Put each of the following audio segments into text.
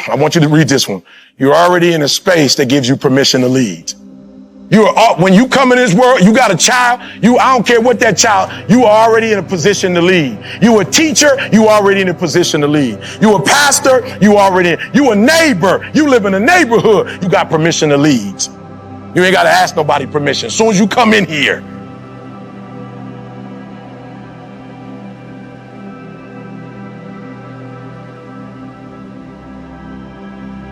I want you to read this one. You're already in a space that gives you permission to lead. When you come in this world, you got a child, I don't care what that child, you are already in a position to lead. You a teacher, you already in a position to lead. You a pastor, you a neighbor, you live in a neighborhood, you got permission to lead. You ain't got to ask nobody permission. As soon as you come in here,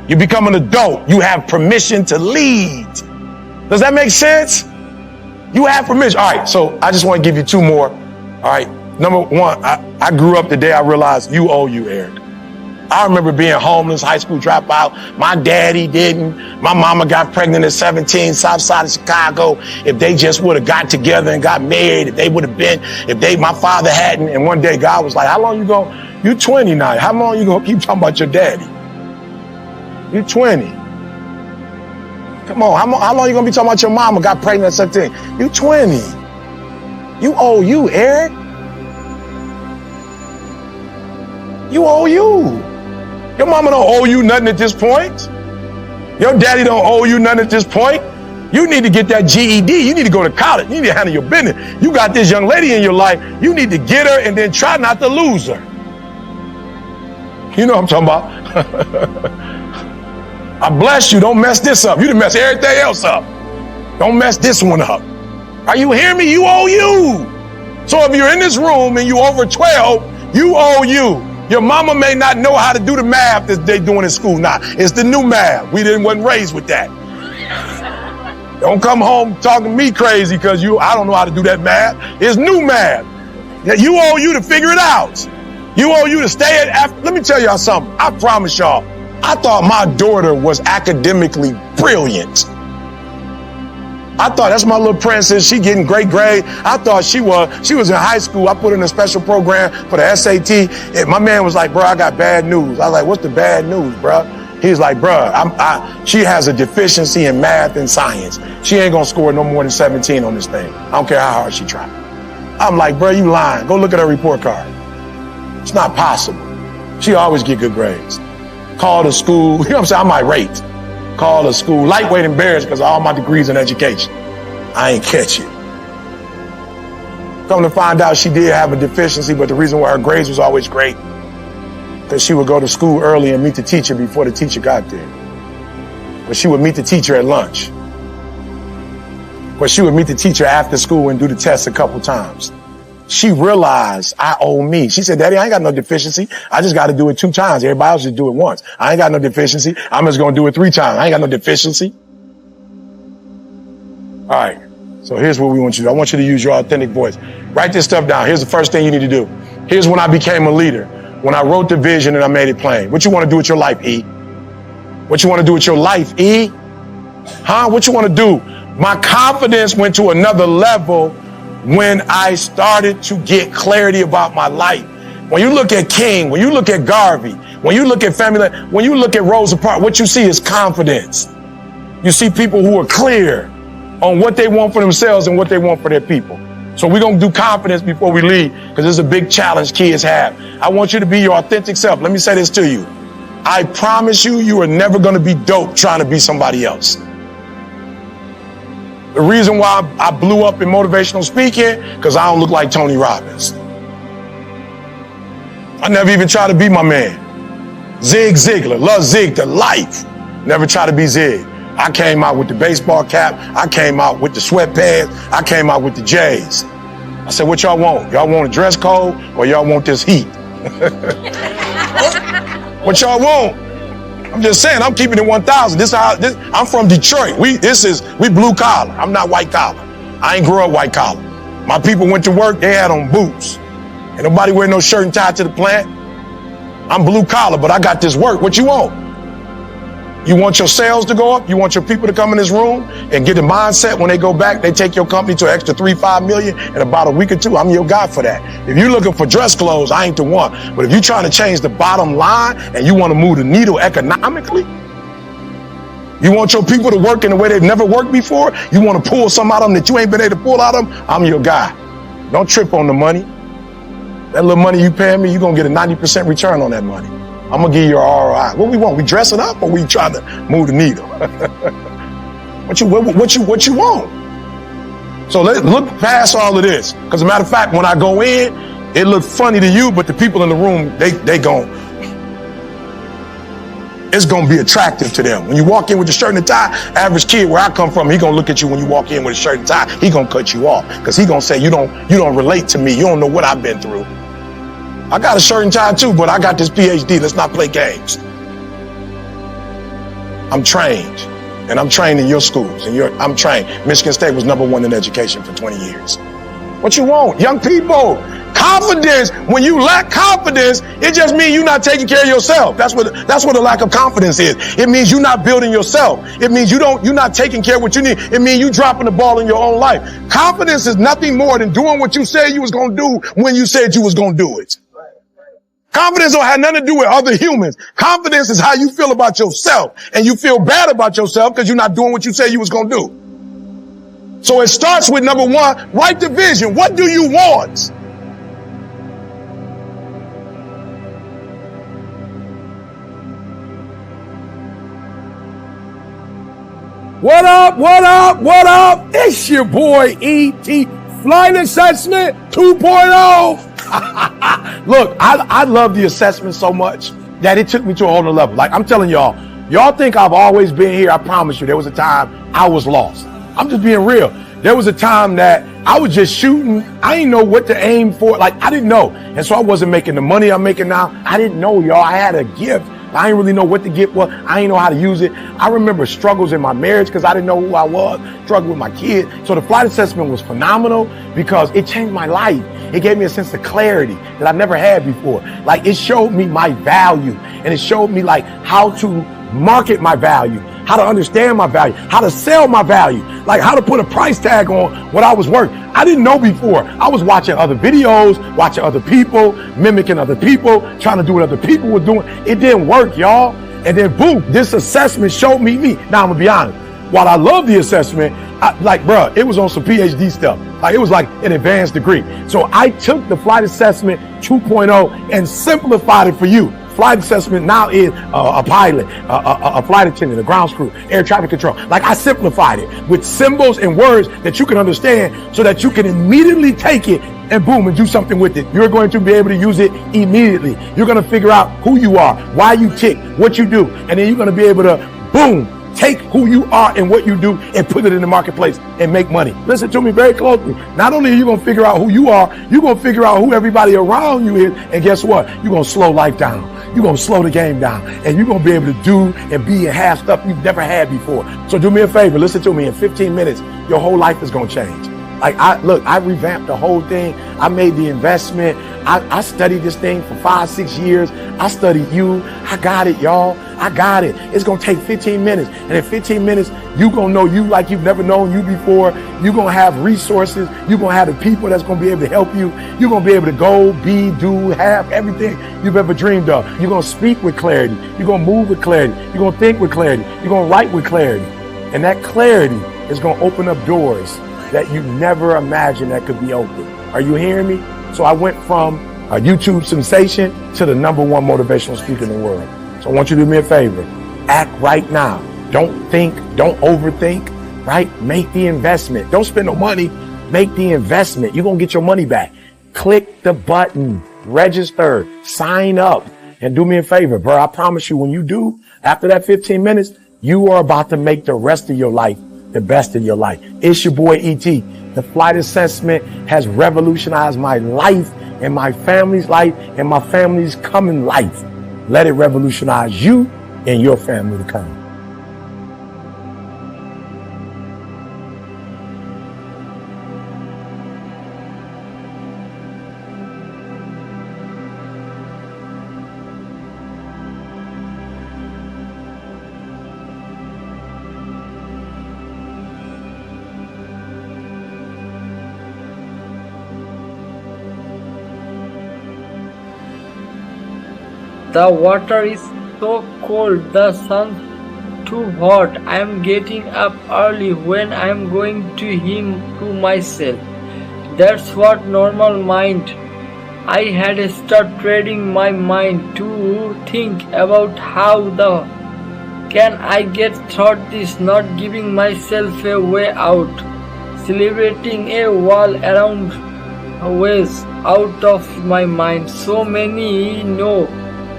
you become an adult, you have permission to lead. Does that make sense? You have permission. All right, so I just want to give you two more. All right, number one, I grew up the day I realized you owe you, Eric. I remember being homeless, high school dropout. My daddy didn't. My mama got pregnant at 17, south side of Chicago. If they just would have got together and got married, my father hadn't. And one day God was like, how long you 20 now. How long you gonna keep talking about your daddy? You 20. Come on, how long you gonna be talking about your mama got pregnant at 17? You 20. You owe you, Eric. You owe you. Your mama don't owe you nothing at this point. Your daddy don't owe you nothing at this point. You need to get that GED. You need to go to college. You need to handle your business. You got this young lady in your life. You need to get her and then try not to lose her. You know what I'm talking about? I bless you. Don't mess this up. You done mess everything else up. Don't mess this one up. Are you hearing me? You owe you. So if you're in this room and you over 12, you owe you. Your mama may not know how to do the math that they doing in school now. It's the new math. Wasn't raised with that. Don't come home talking me crazy because I don't know how to do that math. It's new math. You owe you to figure it out. You owe you to stay at. Let me tell y'all something. I promise y'all. I thought my daughter was academically brilliant. I thought that's my little princess. She getting great grade. I thought she was in high school. I put her in a special program for the SAT. And my man was like, bro, I got bad news. I was like, what's the bad news, bro? He's like, bro, she has a deficiency in math and science. She ain't gonna score no more than 17 on this thing. I don't care how hard she tries. I'm like, bro, you lying. Go look at her report card. It's not possible. She always get good grades. Call the school, you know what I'm saying? I'm irate. Call the school, lightweight embarrassed because of all my degrees in education. I ain't catch it. Come to find out she did have a deficiency, but the reason why her grades was always great, because she would go to school early and meet the teacher before the teacher got there. But she would meet the teacher at lunch. But she would meet the teacher after school and do the test a couple times. She realized I owe me. She said, Daddy, I ain't got no deficiency. I just got to do it 2 times. Everybody else just do it once. I ain't got no deficiency. I'm just going to do it 3 times. I ain't got no deficiency. All right. So here's what we want you to do. I want you to use your authentic voice. Write this stuff down. Here's the first thing you need to do. Here's when I became a leader. When I wrote the vision and I made it plain. What you want to do with your life, E? What you want to do with your life, E? What you want to do? My confidence went to another level when I started to get clarity about my life. When you look at King, when you look at Garvey, when you look at family, when you look at Rosa Parks, what you see is confidence. You see people who are clear on what they want for themselves and what they want for their people. So we're going to do confidence before we leave because it's a big challenge kids have. I want you to be your authentic self. Let me say this to you. I promise you, you are never going to be dope trying to be somebody else. The reason why I blew up in motivational speaking, because I don't look like Tony Robbins. I never even tried to be my man. Zig Ziglar, love Zig to life. Never try to be Zig. I came out with the baseball cap. I came out with the sweatpants. I came out with the J's. I said, what y'all want? Y'all want a dress code or y'all want this heat? What y'all want? I'm just saying, I'm keeping it 1,000. I'm from Detroit. We blue collar. I'm not white collar. I ain't grew up white collar. My people went to work, they had on boots. Ain't nobody wear no shirt and tie to the plant. I'm blue collar, but I got this work. What you want? You want your sales to go up? You want your people to come in this room and get a mindset when they go back, they take your company to an extra 3-5 million in about a week or 2. I'm your guy for that. If you're looking for dress clothes, I ain't the one. But if you're trying to change the bottom line and you want to move the needle economically, you want your people to work in a way they've never worked before, you want to pull some out of them that you ain't been able to pull out of them, I'm your guy. Don't trip on the money. That little money you paying me, you're going to get a 90% return on that money. I'm gonna give you your ROI. What we want? We dressing up, or we trying to move the needle? What you want? So let's look past all of this. Because as a matter of fact, when I go in, it looks funny to you, but the people in the room, it's gonna be attractive to them. When you walk in with your shirt and tie, average kid where I come from, he gonna look at you when you walk in with a shirt and tie, he gonna cut you off. Because he gonna say, you don't relate to me. You don't know what I've been through. I got a shirt and tie too, but I got this PhD. Let's not play games. I'm trained, and I'm trained in your schools, and I'm trained. Michigan State was #1 in education for 20 years. What you want? Young people, confidence. When you lack confidence, it just means you're not taking care of yourself. That's what a lack of confidence is. It means you're not building yourself. It means you're not taking care of what you need. It means you dropping the ball in your own life. Confidence is nothing more than doing what you said you was going to do when you said you was going to do it. Confidence don't have nothing to do with other humans. Confidence is how you feel about yourself. And you feel bad about yourself because you're not doing what you said you was going to do. So it starts with number 1, write the vision. What do you want? What up, what up, what up? It's your boy E.T. Flight Assessment 2.0. Look, I love the assessment so much that it took me to a whole nother level. Like I'm telling y'all think I've always been here. I promise you, there was a time I was lost. I'm just being real. There was a time that I was just shooting. I didn't know what to aim for. Like I didn't know. And so I wasn't making the money I'm making now. I didn't know, y'all. I had a gift. I didn't really know what the gift was. I didn't know how to use it. I remember struggles in my marriage because I didn't know who I was, struggled with my kids. So the flight assessment was phenomenal because it changed my life. It gave me a sense of clarity that I never had before. Like it showed me my value, and it showed me like how to market my value, how to understand my value, how to sell my value, like how to put a price tag on what I was worth. I didn't know before. I was watching other videos, watching other people, mimicking other people, trying to do what other people were doing. It didn't work, y'all. And then boom, this assessment showed me me. Now I'm gonna be honest. While I love the assessment, it was on some PhD stuff. Like it was like an advanced degree. So I took the flight assessment 2.0 and simplified it for you. Flight assessment now is a pilot, a flight attendant, a ground crew, air traffic control. Like I simplified it with symbols and words that you can understand so that you can immediately take it and boom, and do something with it. You're going to be able to use it immediately. You're going to figure out who you are, why you tick, what you do, and then you're going to be able to boom, take who you are and what you do and put it in the marketplace and make money. Listen to me very closely. Not only are you going to figure out who you are, you're going to figure out who everybody around you is. And guess what? You're going to slow life down. You're going to slow the game down. And you're going to be able to do and be and have stuff you've never had before. So do me a favor. Listen to me. In 15 minutes, your whole life is going to change. Like I revamped the whole thing. I made the investment. I studied this thing for 5-6 years. I studied you. I got it, y'all. I got it. It's going to take 15 minutes. And in 15 minutes, you're going to know you like you've never known you before. You're going to have resources. You're going to have the people that's going to be able to help you. You're going to be able to go, be, do, have everything you've ever dreamed of. You're going to speak with clarity. You're going to move with clarity. You're going to think with clarity. You're going to write with clarity. And that clarity is going to open up doors that you never imagined that could be open. Are you hearing me? So I went from a YouTube sensation to the #1 motivational speaker in the world. So I want you to do me a favor. Act right now. Don't think, don't overthink, right? Make the investment. Don't spend no money. Make the investment. You're going to get your money back. Click the button, register, sign up, and do me a favor, bro. I promise you, when you do, after that 15 minutes, you are about to make the rest of your life the best in your life. It's your boy E.T. The flight assessment has revolutionized my life and my family's life and my family's coming life. Let it revolutionize you and your family to come. The water is so cold, the sun's too hot. I am getting up early when I am going to him to myself. That's what normal mind. I had start training my mind to think about how the can I get through this, not giving myself a way out, celebrating a wall around ways out of my mind. So many know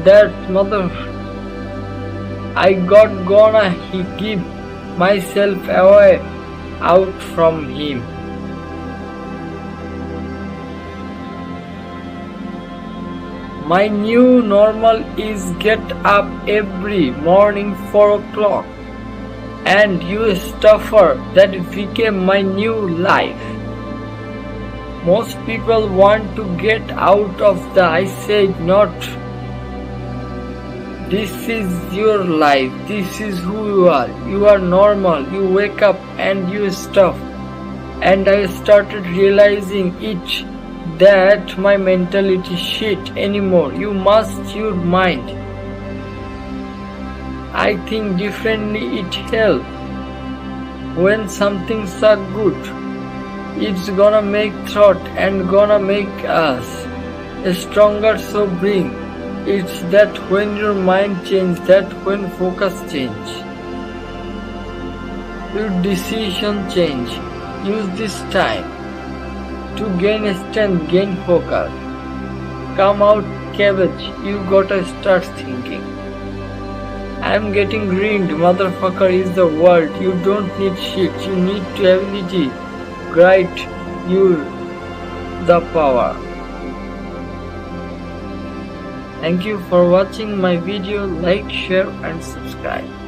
that mother I got gonna give myself away out from him. My new normal is get up every morning 4 o'clock, and you stuffer that became my new life. Most people want to get out of the I said not. This is your life. This is who you are. You are normal. You wake up and you stuff. And I started realizing it that my mentality shit anymore. You must your mind. I think differently, it helps. When something's so good, it's gonna make thought and gonna make us stronger. So bring it's that when your mind change, that when focus change, your decision change. Use this time to gain strength, gain focus. Come out cabbage, you gotta start thinking. I'm getting greened, motherfucker is the word. You don't need shit, you need to ability. Great, you the power. Thank you for watching my video. Like, share and subscribe.